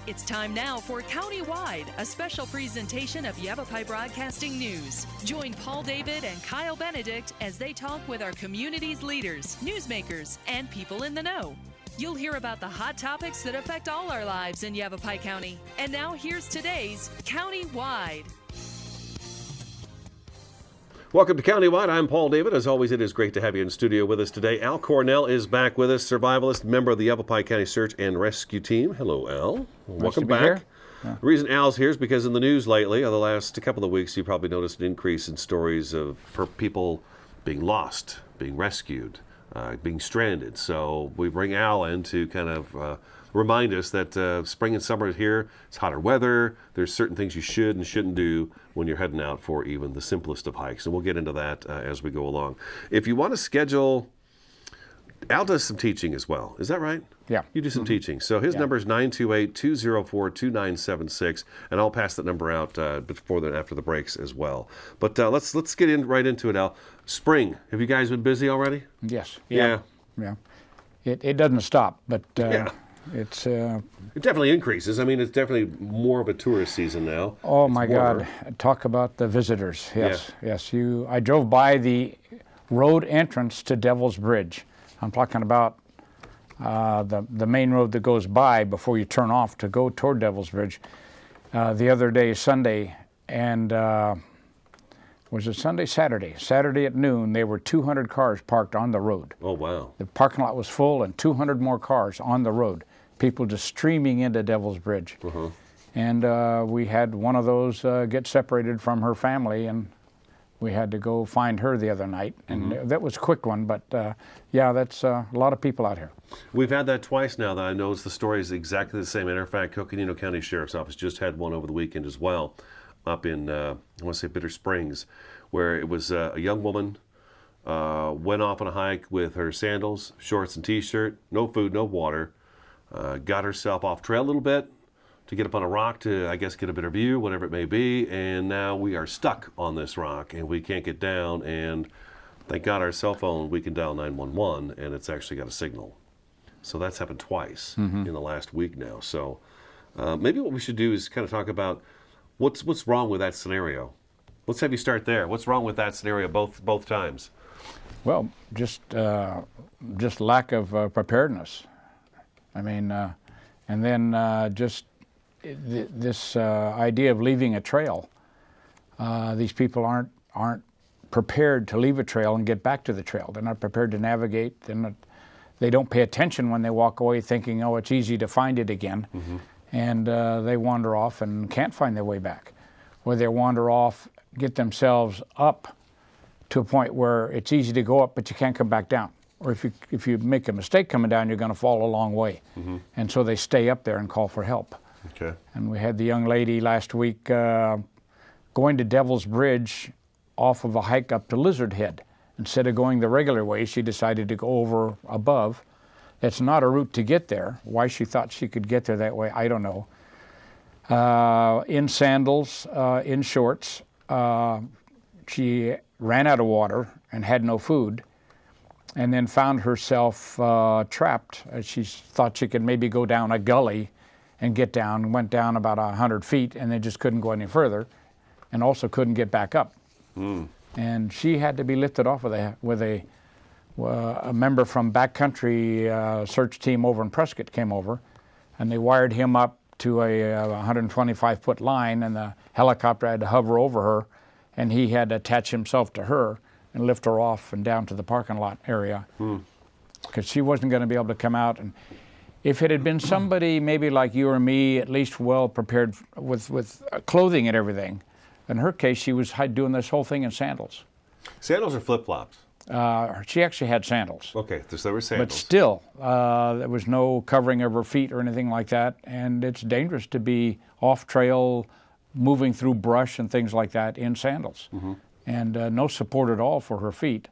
It's time now for Countywide, a special presentation of Yavapai Broadcasting News. Join Paul David and Kyle Benedict as they talk with our community's leaders, newsmakers, and people in the know. You'll hear about the hot topics that affect all our lives in Yavapai County. And now here's today's Countywide. Welcome to Countywide. I'm Paul David. As always, it is great to have you in studio with us today. Al Cornell is back with us, survivalist, member of the Yavapai County Search and Rescue Team. Hello, Al. Welcome back. Yeah. The reason Al's here is because in the news lately, the last couple of weeks, you probably noticed an increase in stories for people being lost, being rescued, being stranded. So we bring Al in to kind of remind us that spring and summer is here. It's hotter weather. There's certain things you should and shouldn't do when you're heading out for even the simplest of hikes. And we'll get into that as we go along. If you want to schedule, Al does some teaching as well. Is that right? Yeah. You do some teaching. So his number is 928-204-2976, and I'll pass that number out before after the breaks as well. But let's get right into it, Al. Spring. Have you guys been busy already? Yes. Yeah. It doesn't stop, but it's it definitely increases. I mean, it's definitely more of a tourist season now. Oh my God! Talk about the visitors. Yes. I drove by the road entrance to Devil's Bridge. I'm talking about the main road that goes by before you turn off to go toward Devil's Bridge. The other day, Sunday, and was it Sunday? Saturday at noon, there were 200 cars parked on the road. Oh, wow. The parking lot was full and 200 more cars on the road. People just streaming into Devil's Bridge. Uh-huh. And we had one of those get separated from her family, and we had to go find her the other night. And that was a quick one, but that's a lot of people out here. We've had that twice now that I know the story is exactly the same. Matter of fact, Coconino County Sheriff's Office just had one over the weekend as well, up in, I want to say Bitter Springs, where it was a young woman went off on a hike with her sandals, shorts, and T-shirt, no food, no water, got herself off trail a little bit to get up on a rock to, I guess, get a better view, whatever it may be, and now we are stuck on this rock and we can't get down, and thank God our cell phone, we can dial 911 and it's actually got a signal. So that's happened twice in the last week now. So maybe what we should do is kind of talk about what's wrong with that scenario. Let's have you start there. What's wrong with that scenario both times? Well, just lack of preparedness. I mean, and then just this idea of leaving a trail. These people aren't prepared to leave a trail and get back to the trail. They're not prepared to navigate. They don't pay attention when they walk away thinking, oh, it's easy to find it again. And they wander off and can't find their way back. Or they wander off, get themselves up to a point where it's easy to go up, but you can't come back down. Or if you make a mistake coming down, you're going to fall a long way. And so they stay up there and call for help. Okay. And we had the young lady last week going to Devil's Bridge off of a hike up to Lizard Head. Instead of going the regular way, she decided to go over above. It's not a route to get there. Why she thought she could get there that way, I don't know. In sandals, in shorts, she ran out of water and had no food, and then found herself trapped. She thought she could maybe go down a gully and get down, went down about 100 feet, and then just couldn't go any further, and also couldn't get back up. And she had to be lifted off with a member from backcountry search team over in Prescott came over, and they wired him up to a 125-foot line, and the helicopter had to hover over her, and he had to attach himself to her and lift her off and down to the parking lot area, because she wasn't going to be able to come out. And if it had been somebody maybe like you or me, at least well prepared with clothing and everything, in her case, she was doing this whole thing in sandals. Sandals or flip-flops? She actually had sandals. Okay, so there were sandals. But still, there was no covering of her feet or anything like that, and it's dangerous to be off-trail, moving through brush and things like that in sandals. And no support at all for her feet.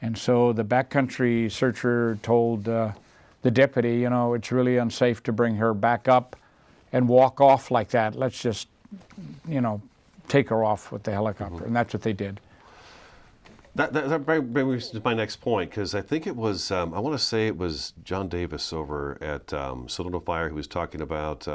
And so the backcountry searcher told the deputy, it's really unsafe to bring her back up and walk off like that. Let's just, take her off with the helicopter. And that's what they did. That brings me to my next point, because I think it was, I want to say it was John Davis over at Sonoma Fire who was talking about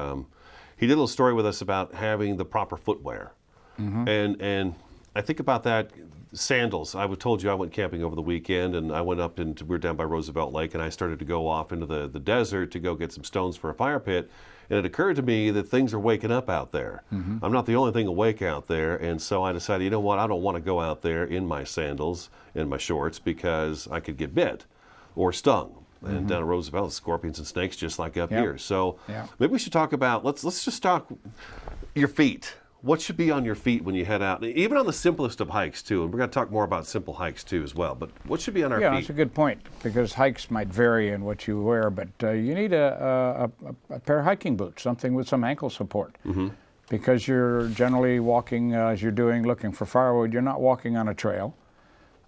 he did a little story with us about having the proper footwear. And I think about that, sandals. I told you I went camping over the weekend, and I went up we were down by Roosevelt Lake, and I started to go off into the desert to go get some stones for a fire pit. And it occurred to me that things are waking up out there. I'm not the only thing awake out there, and so I decided, you know what, I don't want to go out there in my sandals and my shorts because I could get bit or stung. And down at Roosevelt, scorpions and snakes just like up here. So maybe we should talk about, let's just talk your feet. What should be on your feet when you head out, even on the simplest of hikes too? And we're going to talk more about simple hikes too as well. But what should be on our feet? Yeah, that's a good point, because hikes might vary in what you wear, but you need a pair of hiking boots, something with some ankle support. Because you're generally walking, as you're doing, looking for firewood, you're not walking on a trail.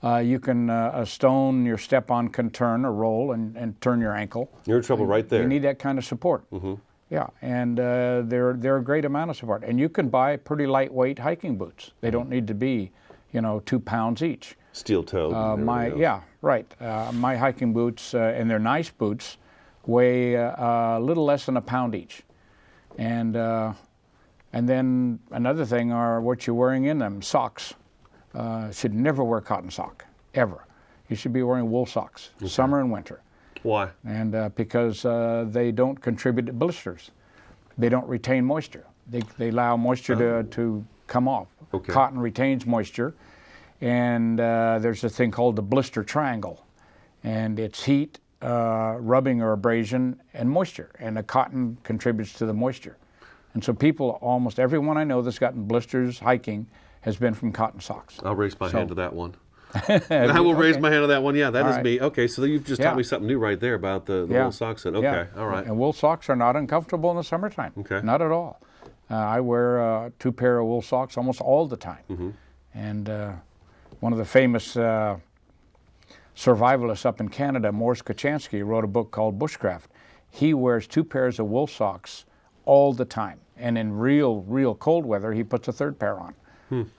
You can, a stone your step on can turn or roll and turn your ankle. You're in trouble right there. You need that kind of support. Yeah, and they're a great amount of support. And you can buy pretty lightweight hiking boots. They don't need to be, 2 pounds each. Steel-toed. My hiking boots, and they're nice boots, weigh a little less than a pound each. And then another thing are what you're wearing in them. Socks. Should never wear cotton sock, ever. You should be wearing wool socks, summer and winter. Why? And because they don't contribute to blisters. They don't retain moisture. They allow moisture to come off. Cotton retains moisture. And there's a thing called the blister triangle. And it's heat, rubbing or abrasion, and moisture. And the cotton contributes to the moisture. And so people, almost everyone I know that's gotten blisters hiking has been from cotton socks. I'll raise my hand to that one. I will raise my hand to that one. Yeah, that is me. Okay, so you've just taught me something new right there about the wool socks. Okay, all right. And wool socks are not uncomfortable in the summertime. Not at all. I wear 2 pair of wool socks almost all the time. And one of the famous survivalists up in Canada, Morris Kochanski, wrote a book called Bushcraft. He wears 2 pairs of wool socks all the time. And in real cold weather, he puts a 3rd pair on.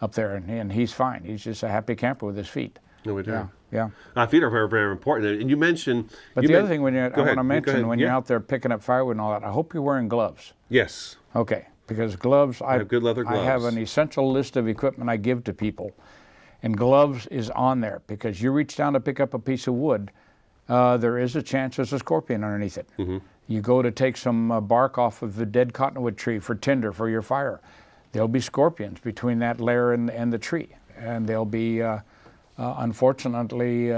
Up there, and he's fine. He's just a happy camper with his feet. No, we do. Yeah. Feet are very, very important. And you mentioned... But the other thing I want to mention, when you're out there picking up firewood and all that, I hope you're wearing gloves. Yes. Okay, because gloves... I have good leather gloves. I have an essential list of equipment I give to people, and gloves is on there, because you reach down to pick up a piece of wood, there is a chance there's a scorpion underneath it. You go to take some bark off of a dead cottonwood tree for tinder for your fire. There'll be scorpions between that layer and the tree, and there'll be, unfortunately,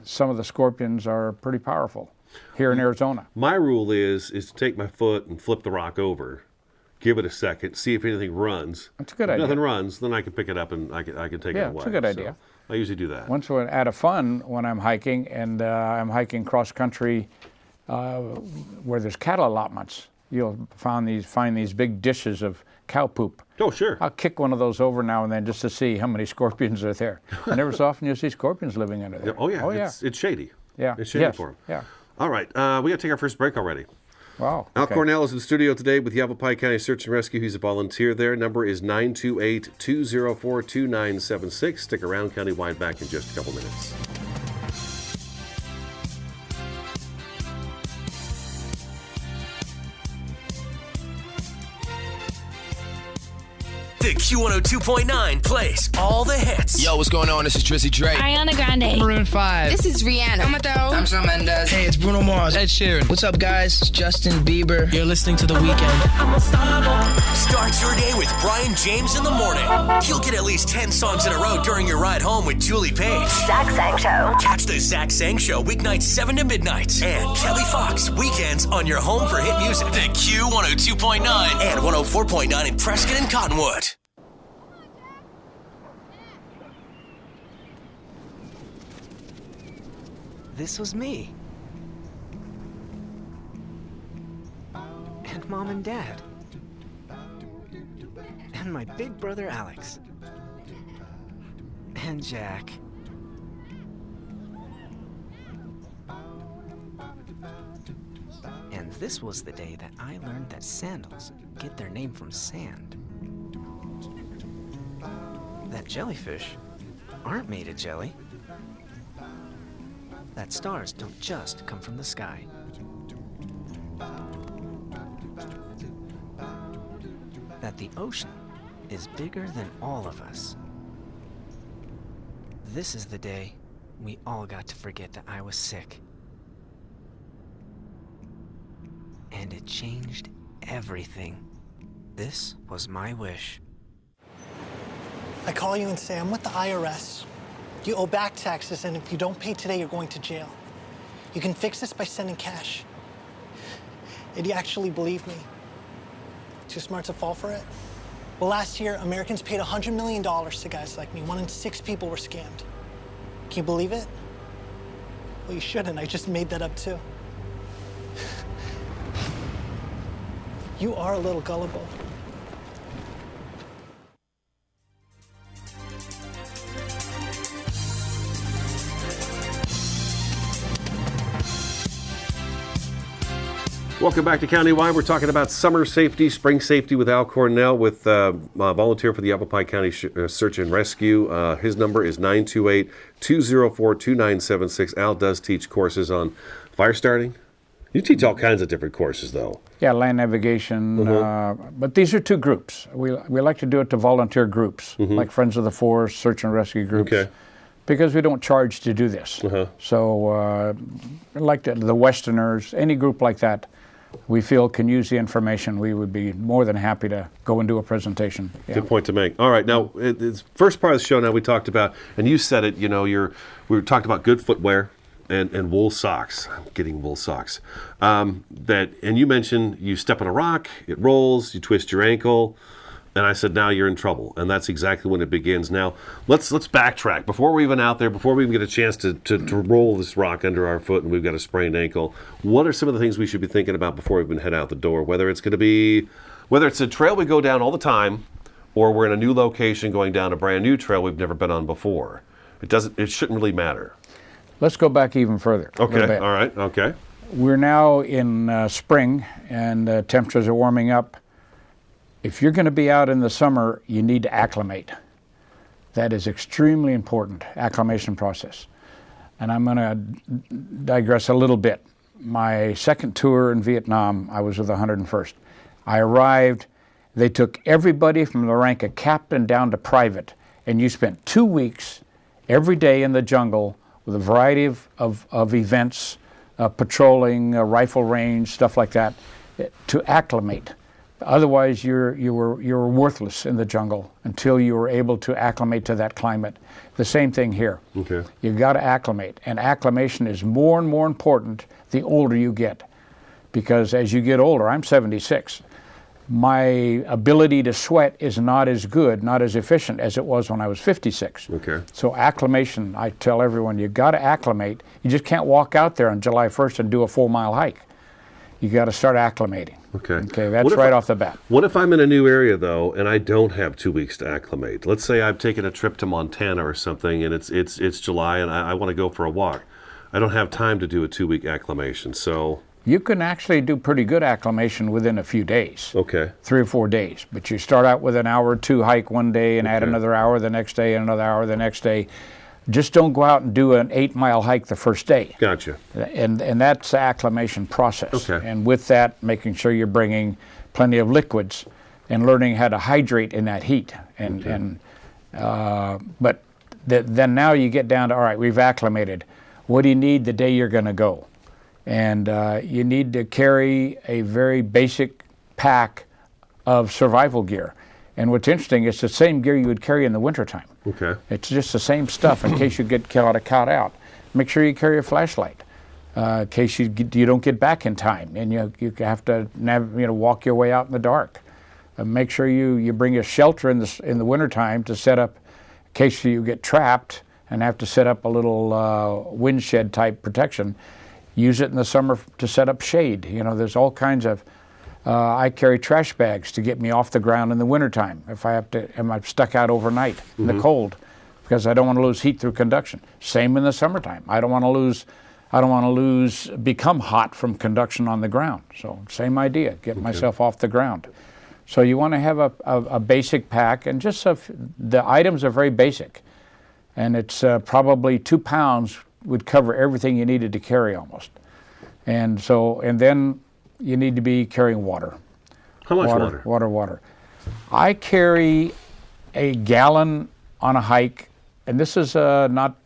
some of the scorpions are pretty powerful here in Arizona. My rule is to take my foot and flip the rock over, give it a second, see if anything runs. That's a good idea. If nothing runs, then I can pick it up and I can take it away. Yeah, it's a good idea. I usually do that. Once out of fun, when I'm hiking, and I'm hiking cross country where there's cattle allotments, you'll find these big dishes of cow poop. Oh, sure. I'll kick one of those over now and then just to see how many scorpions are there. And every so often you'll see scorpions living under there. Oh, yeah. It's shady. Yeah. It's shady for them. Yeah. All right. We got to take our first break already. Wow. Al Cornell is in the studio today with Yavapai County Search and Rescue. He's a volunteer there. Number is 928-204-2976. Stick around. Countywide back in just a couple minutes. The Q102.9 plays all the hits. Yo, what's going on? This is Drizzy Drake. Ariana Grande. Maroon 5. This is Rihanna. I'm Shawn Mendes. Hey, it's Bruno Mars. Ed Sheeran. What's up, guys? It's Justin Bieber. You're listening to The Weeknd. Start your day with Brian James in the morning. You'll get at least 10 songs in a row during your ride home with Julie Page. Zach Sang Show. Catch the Zach Sang Show weeknights 7 to midnight. And Kelly Fox weekends on your home for hit music. The Q102.9 and 104.9 in Prescott and Cottonwood. This was me. And Mom and Dad. And my big brother Alex. And Jack. And this was the day that I learned that sandals get their name from sand. That jellyfish aren't made of jelly. That stars don't just come from the sky. that the ocean is bigger than all of us. This is the day we all got to forget that I was sick. And it changed everything. This was my wish. I call you and say, I'm with the IRS. You owe back taxes, and if you don't pay today, you're going to jail. You can fix this by sending cash. And you actually believe me? Too smart to fall for it? Well, last year, Americans paid $100 million to guys like me. 1 in 6 people were scammed. Can you believe it? Well, you shouldn't. I just made that up, too. You are a little gullible. Welcome back to Countywide. We're talking about summer safety, spring safety with Al Cornell, with volunteer for the Apple Pie County Search and Rescue. His number is 928-204-2976. Al does teach courses on fire starting. You teach all kinds of different courses, though. Yeah, land navigation. But these are 2 groups. We like to do it to volunteer groups, like Friends of the Forest, Search and Rescue groups. Okay. Because we don't charge to do this. So, like the Westerners, any group like that, we feel can use the information, we would be more than happy to go and do a presentation. Yeah. Good point to make. All right, now, it's first part of the show now we talked about, and you said it, you know, we talked about good footwear and wool socks. I'm getting wool socks. And you mentioned you step on a rock, it rolls, you twist your ankle, and I said, now you're in trouble. And that's exactly when it begins. Now, let's backtrack. Before we're even out there, before we even get a chance to roll this rock under our foot and we've got a sprained ankle, what are some of the things we should be thinking about before we even head out the door? Whether it's a trail we go down all the time, or we're in a new location going down a brand new trail we've never been on before. It shouldn't really matter. Let's go back even further. Okay, all right, okay. We're now in spring, and temperatures are warming up. If you're going to be out in the summer, you need to acclimate. That is extremely important, acclimation process. And I'm going to digress a little bit. My second tour in Vietnam, I was with the 101st. I arrived, they took everybody from the rank of captain down to private, and you spent 2 weeks every day in the jungle with a variety of events, patrolling, rifle range, stuff like that, to acclimate. Otherwise, you were worthless in the jungle until you were able to acclimate to that climate. The same thing here. Okay. You've got to acclimate, and acclimation is more and more important the older you get, because as you get older, I'm 76. My ability to sweat is not as good, not as efficient as it was when I was 56. Okay. So acclimation, I tell everyone, you got to acclimate. You just can't walk out there on July 1st and do a 4-mile hike. You got to start acclimating. Okay. That's right off the bat. What if I'm in a new area, though, and I don't have 2 weeks to acclimate? Let's say I've taken a trip to Montana or something, and it's July, and I want to go for a walk. I don't have time to do a 2-week acclimation, so... You can actually do pretty good acclimation within a few days. Okay. 3 or 4 days. But you start out with an hour or 2 hike one day and add another hour the next day and another hour the next day. Just don't go out and do an 8-mile hike the first day. Gotcha. And that's the acclimation process. Okay. And with that, making sure you're bringing plenty of liquids and learning how to hydrate in that heat. Then now you get down to, all right, we've acclimated. What do you need the day you're going to go? And you need to carry a very basic pack of survival gear. And what's interesting, it's the same gear you would carry in the wintertime. Okay. It's just the same stuff in case you get caught out. Make sure you carry a flashlight in case you don't get back in time and you have to walk your way out in the dark. Make sure you bring a shelter in the wintertime to set up in case you get trapped and have to set up a little wind shed type protection. Use it in the summer to set up shade. There's all kinds of... I carry trash bags to get me off the ground in the wintertime if I'm stuck out overnight in the cold, because I don't want to lose heat through conduction. Same in the summertime. I don't want to become hot from conduction on the ground. So same idea, get myself off the ground. So you want to have a basic pack, and just the items are very basic. And it's probably 2 pounds would cover everything you needed to carry almost. And then you need to be carrying water. How much water? Water. I carry a gallon on a hike, and this is not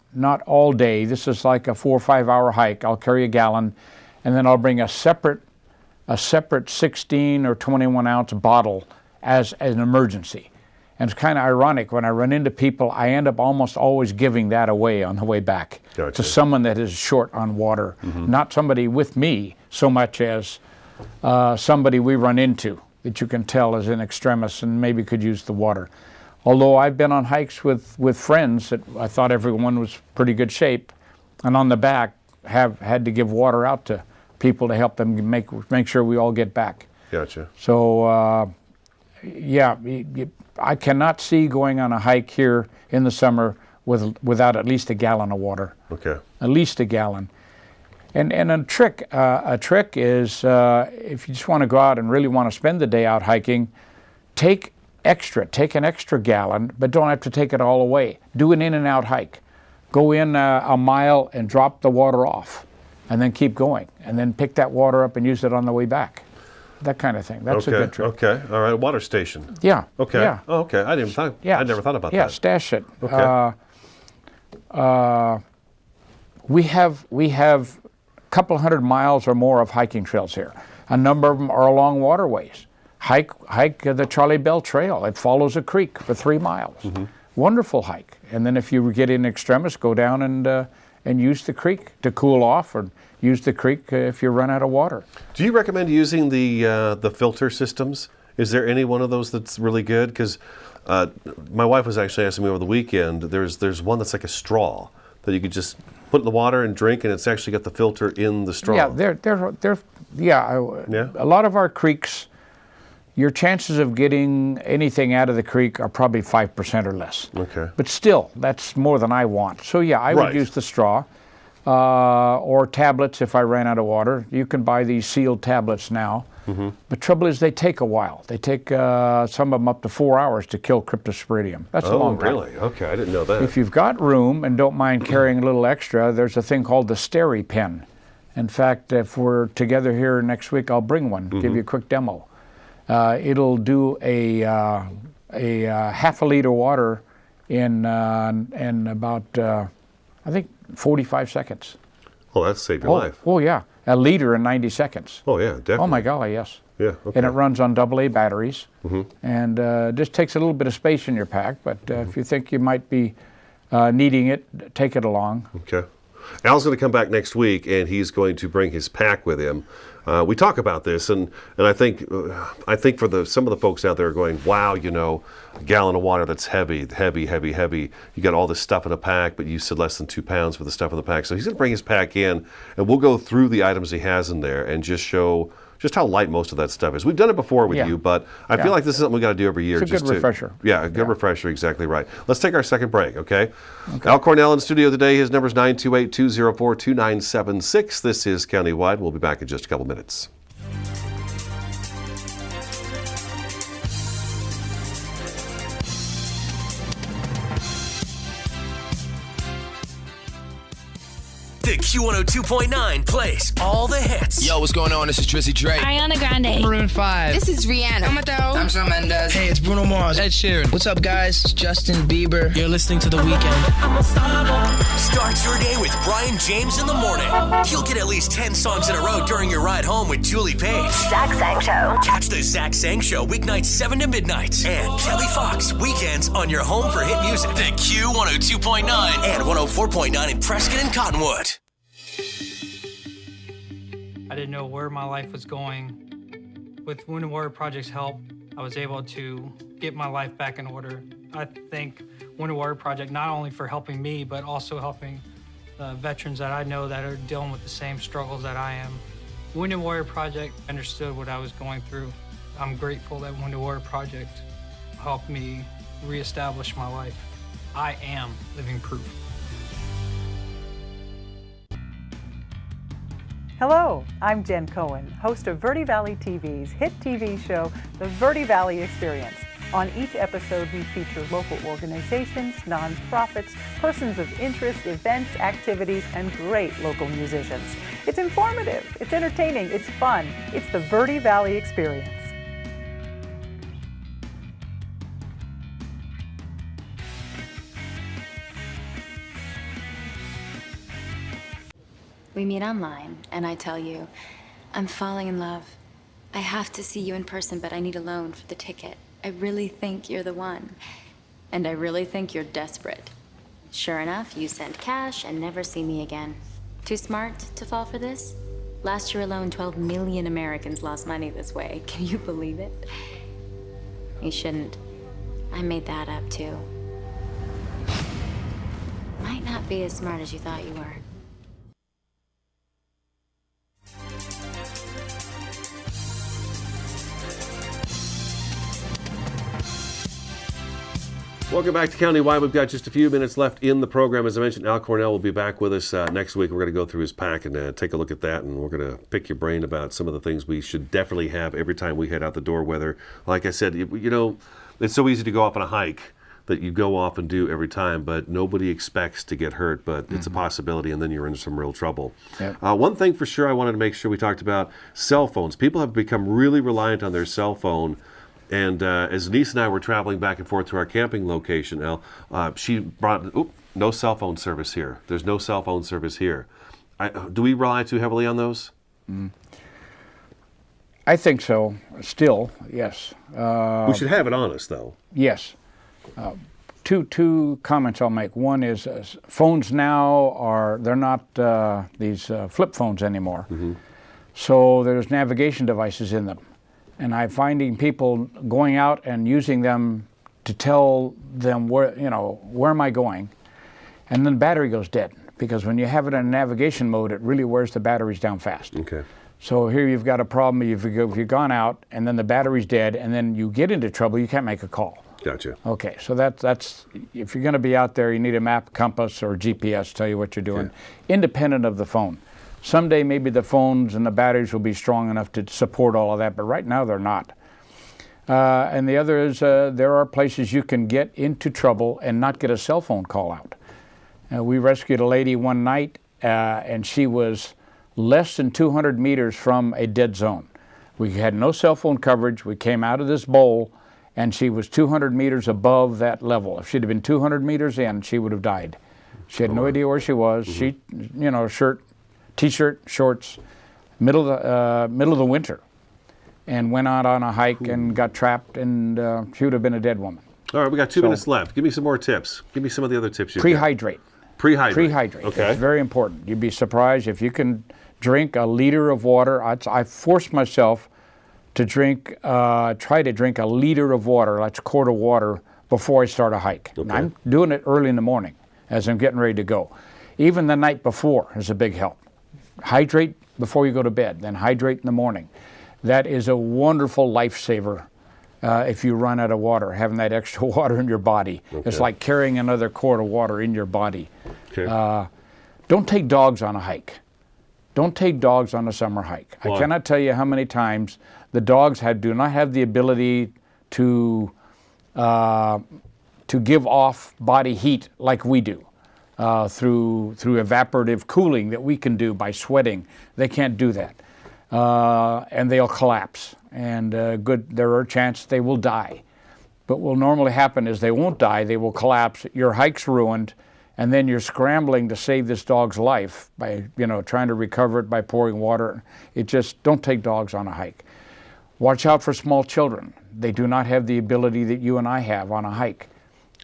all day. This is like a 4 or 5 hour hike. I'll carry a gallon, and then I'll bring a separate 16 or 21 ounce bottle as an emergency. And it's kind of ironic, when I run into people, I end up almost always giving that away on the way back to someone that is short on water. Not somebody with me so much as somebody we run into that you can tell is in extremis and maybe could use the water. Although I've been on hikes with friends that I thought everyone was pretty good shape, and on the back have had to give water out to people to help them make sure we all get back. Gotcha. So yeah, I cannot see going on a hike here in the summer without at least a gallon of water. Okay. At least a gallon. And a trick is if you just want to go out and really want to spend the day out hiking, take an extra gallon, but don't have to take it all away. Do an in and out hike. Go in a mile and drop the water off, and then keep going, and then pick that water up and use it on the way back. That kind of thing. That's a good trick. Okay. All right. A water station. Yeah. Okay. Yeah. Oh, okay. I never thought about that. Yeah. Stash it. Okay. We have a couple hundred miles or more of hiking trails here. A number of them are along waterways. Hike the Charlie Bell Trail. It follows a creek for 3 miles. Wonderful hike. And then if you get in extremis, go down and use the creek to cool off, or use the creek if you run out of water. Do you recommend using the filter systems? Is there any one of those that's really good? Because my wife was actually asking me over the weekend. There's one that's like a straw that you could just put in the water and drink, and it's actually got the filter in the straw. Yeah, a lot of our creeks, your chances of getting anything out of the creek are probably 5% or less. Okay. But still, that's more than I want. So yeah, I would use the straw. Or tablets if I ran out of water. You can buy these sealed tablets now. The trouble is they take a while. They take some of them up to 4 hours to kill cryptosporidium. That's a long time. Oh, really? Okay, I didn't know that. If you've got room and don't mind carrying a little extra, there's a thing called the Steri pen. In fact, if we're together here next week, I'll bring one, give you a quick demo. It'll do a half a liter water in about, I think, 45 seconds. Oh, that's saved your life. Oh, yeah. A liter in 90 seconds. Oh, yeah, definitely. Oh, my golly, yes. Yeah, okay. And it runs on AA batteries. And just takes a little bit of space in your pack, but if you think you might be needing it, take it along. Okay. Al's going to come back next week, and he's going to bring his pack with him. We talk about this, and I think for some of the folks out there are going, wow, a gallon of water, that's heavy. You got all this stuff in a pack, but you said less than 2 pounds for the stuff in the pack. So he's going to bring his pack in, and we'll go through the items he has in there and just show just how light most of that stuff is. We've done it before with you, but I feel like this is something we got to do every year. It's a good refresher. Yeah, a good refresher, exactly right. Let's take our second break, okay? Al Cornell in the studio today. His number is 928-204-2976. This is Countywide. We'll be back in just a couple minutes. The Q102.9 plays all the hits. Yo, what's going on? This is Drizzy Drake. Ariana Grande. Maroon 5. This is Rihanna. I'm Shawn Mendes. Hey, it's Bruno Mars. Ed Sheeran. What's up, guys? It's Justin Bieber. You're listening to The Weeknd. Start your day with Brian James in the morning. He'll get at least 10 songs in a row during your ride home with Julie Page. Zach Sang Show. Catch the Zach Sang Show weeknights 7 to midnight. And Kelly Fox weekends on your home for hit music. The Q102.9 and 104.9 in Prescott and Cottonwood. I didn't know where my life was going. With Wounded Warrior Project's help, I was able to get my life back in order. I thank Wounded Warrior Project not only for helping me, but also helping veterans that I know that are dealing with the same struggles that I am. Wounded Warrior Project understood what I was going through. I'm grateful that Wounded Warrior Project helped me reestablish my life. I am living proof. Hello, I'm Jen Cohen, host of Verde Valley TV's hit TV show, The Verde Valley Experience. On each episode, we feature local organizations, nonprofits, persons of interest, events, activities, and great local musicians. It's informative, it's entertaining, it's fun. It's the Verde Valley Experience. We meet online, and I tell you, I'm falling in love. I have to see you in person, but I need a loan for the ticket. I really think you're the one. And I really think you're desperate. Sure enough, you send cash and never see me again. Too smart to fall for this? Last year alone, 12 million Americans lost money this way. Can you believe it? You shouldn't. I made that up, too. Might not be as smart as you thought you were. Welcome back to Countywide. We've got just a few minutes left in the program. As I mentioned, Al Cornell will be back with us next week. We're going to go through his pack and take a look at that, and we're going to pick your brain about some of the things we should definitely have every time we head out the door, whether, like I said, you know, it's so easy to go off on a hike that you go off and do every time, but nobody expects to get hurt, but it's a possibility, and then you're in some real trouble. Yep. One thing for sure I wanted to make sure we talked about, cell phones. People have become really reliant on their cell phone. And as Denise and I were traveling back and forth to our camping location, Al, she brought, no cell phone service here. There's no cell phone service here. Do we rely too heavily on those? I think so, still, yes. We should have it on us, though. Yes. Two comments I'll make. One is phones now they're not these flip phones anymore. So there's navigation devices in them. And I'm finding people going out and using them to tell them where am I going, and then the battery goes dead, because when you have it in navigation mode, it really wears the batteries down fast. Okay. So here you've got a problem. If you've gone out and then the battery's dead, and then you get into trouble, you can't make a call. Gotcha. Okay, so that's if you're going to be out there, you need a map, compass, or GPS to tell you what you're doing, independent of the phone. Someday maybe the phones and the batteries will be strong enough to support all of that, but right now they're not. And the other is there are places you can get into trouble and not get a cell phone call out. We rescued a lady one night, and she was less than 200 meters from a dead zone. We had no cell phone coverage. We came out of this bowl, and she was 200 meters above that level. If she'd have been 200 meters in, she would have died. She had no idea where she was. She, shirt, T-shirt, shorts, middle of the winter, and went out on a hike and got trapped, and she would have been a dead woman. All right, we got 2 minutes left. Give me some more tips. Give me some of the other tips you Prehydrate. Prehydrate. Okay. It's very important. You'd be surprised if you can drink a liter of water. I forced myself to try to drink a liter of water, that's a quart of water, before I start a hike. Okay. I'm doing it early in the morning as I'm getting ready to go. Even the night before is a big help. Hydrate before you go to bed, then hydrate in the morning. That is a wonderful lifesaver if you run out of water, having that extra water in your body. Okay. It's like carrying another quart of water in your body. Okay. Don't take dogs on a hike. Don't take dogs on a summer hike. Why? I cannot tell you how many times the dogs do not have the ability to give off body heat like we do. Through evaporative cooling that we can do by sweating. They can't do that. And they'll collapse. And there are chances they will die. But what will normally happen is they won't die, they will collapse. Your hike's ruined, and then you're scrambling to save this dog's life by trying to recover it by pouring water. Don't take dogs on a hike. Watch out for small children. They do not have the ability that you and I have on a hike.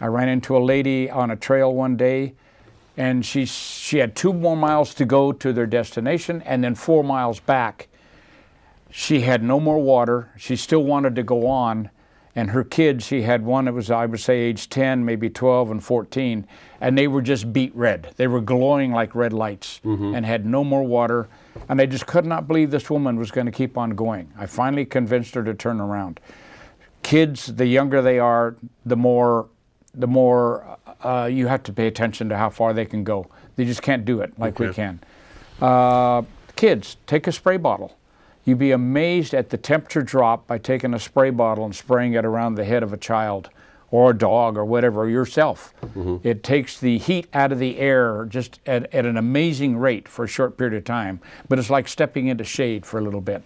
I ran into a lady on a trail one day, and she had 2 more miles to go to their destination, and then 4 miles back. She had no more water. She still wanted to go on, and her kids, she had one that was, I would say, age 10, maybe 12 and 14, and they were just beet red. They were glowing like red lights and had no more water, and I just could not believe this woman was going to keep on going. I finally convinced her to turn around. Kids, the younger they are, the more you have to pay attention to how far they can go. They just can't do it like we can. Kids, take a spray bottle. You'd be amazed at the temperature drop by taking a spray bottle and spraying it around the head of a child or a dog or whatever, or yourself. It takes the heat out of the air just at an amazing rate for a short period of time, but it's like stepping into shade for a little bit.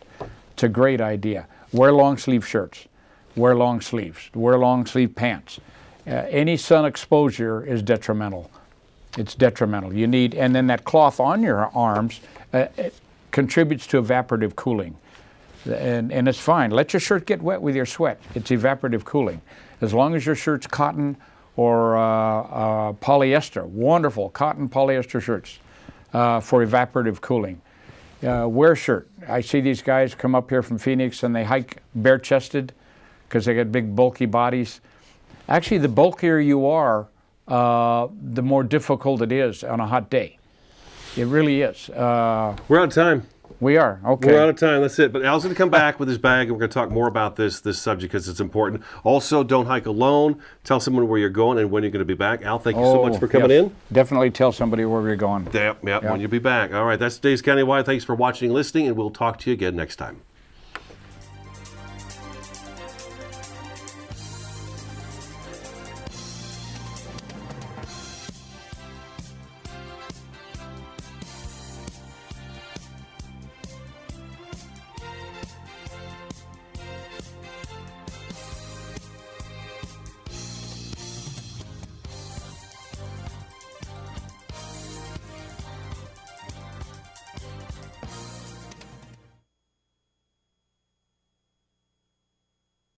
It's a great idea. Wear long sleeve shirts. Wear long sleeves. Wear long sleeve pants. Any sun exposure is detrimental. It's detrimental. You need, and then that cloth on your arms it contributes to evaporative cooling. And it's fine. Let your shirt get wet with your sweat. It's evaporative cooling. As long as your shirt's cotton or polyester, wonderful cotton polyester shirts for evaporative cooling. Wear shirt. I see these guys come up here from Phoenix and they hike bare-chested because they got big bulky bodies. Actually, the bulkier you are, the more difficult it is on a hot day. It really is. We're out of time. We are. Okay. We're out of time. That's it. But Al's going to come back with his bag, and we're going to talk more about this subject because it's important. Also, don't hike alone. Tell someone where you're going and when you're going to be back. Al, thank you so much for coming in. Definitely tell somebody where you're going. Yep, when you'll be back. All right, that's today's Countywide. Thanks for watching and listening, and we'll talk to you again next time.